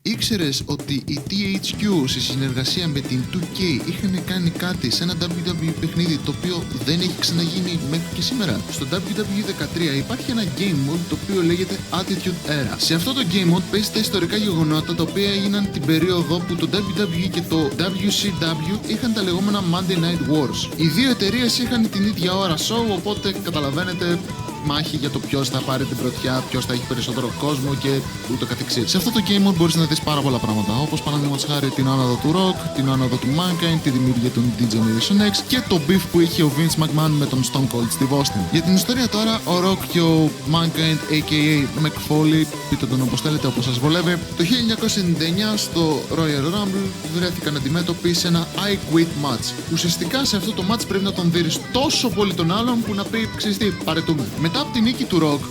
Ήξερες ότι η THQ σε συνεργασία με την 2K είχαν κάνει κάτι σε ένα WWE παιχνίδι το οποίο δεν έχει ξαναγίνει μέχρι και σήμερα? Στο WWE 13 υπάρχει ένα game mode το οποίο λέγεται Attitude Era. Σε αυτό το game mode παίζει τα ιστορικά γεγονότα τα οποία έγιναν την περίοδο που το WWE και το WCW είχαν τα λεγόμενα Monday Night Wars. Οι δύο εταιρείες είχαν την ίδια ώρα show, οπότε καταλαβαίνετε, μάχη για το ποιος θα πάρει την πρωτιά, ποιος θα έχει περισσότερο κόσμο και ούτω καθεξής. Σε αυτό το game mode μπορείς να δεις πάρα πολλά πράγματα, όπως παραδείγματος χάρη την άνοδο του Rock, την άνοδο του Mankind, τη δημιουργία των D-Generation X και το beef που είχε ο Vince McMahon με τον Stone Cold Steve Austin. Για την ιστορία τώρα, ο Rock και ο Mankind, a.k.a. Mick Foley, πείτε τον όπως θέλετε, όπως σας βολεύει, το 1999 στο Royal Rumble βρέθηκαν αντιμέτωποι σε ένα I Quit match. Ουσιαστικά σε αυτό το match πρέπει να τον δεις τόσο πολύ τον άλλον που να πει, ξέρεις τι, παρετούμε. Μετά από την νίκη του Rock,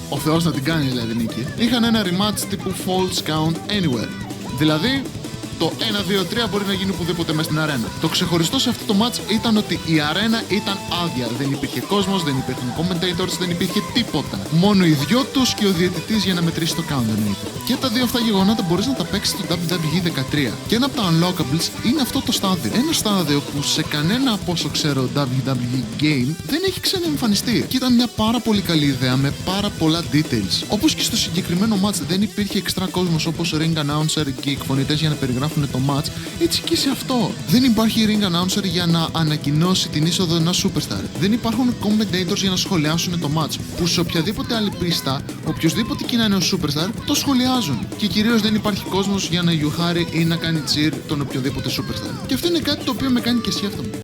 ο Θεός να την κάνει δηλαδή νίκη, είχαν ένα rematch τύπου Falls Count Anywhere. Δηλαδή, το 1-2-3 μπορεί να γίνει οπουδήποτε μέσα στην αρένα. Το ξεχωριστό σε αυτό το match ήταν ότι η αρένα ήταν άδεια. Δεν υπήρχε κόσμος, δεν υπήρχαν commentators, δεν υπήρχε τίποτα. Μόνο οι δυο τους και ο διαιτητής για να μετρήσει το count εννοείται. Και τα δύο αυτά γεγονότα μπορείς να τα παίξεις στο WWE 13. Και ένα από τα unlockables είναι αυτό το στάδιο. Ένα στάδιο που σε κανένα από όσο ξέρω WWE game δεν έχει ξαναεμφανιστεί. Και ήταν μια πάρα πολύ καλή ιδέα με πάρα πολλά details. Όπως και στο συγκεκριμένο match δεν υπήρχε εξτρά κόσμος όπως ring announcer και εκφωνητές για να περιγράφουν το match, έτσι και σε αυτό. Δεν υπάρχει ring announcer για να ανακοινώσει την είσοδο ενός superstar. Δεν υπάρχουν commentators για να σχολιάσουν το match, που σε οποιαδήποτε άλλη πίστα, οποιοδήποτε και να είναι ο superstar, το σχολιάζουν. Και κυρίως δεν υπάρχει κόσμος για να γιουχάρει ή να κάνει cheer τον οποιοδήποτε superstar. Και αυτό είναι κάτι το οποίο με κάνει και σκέφτομαι.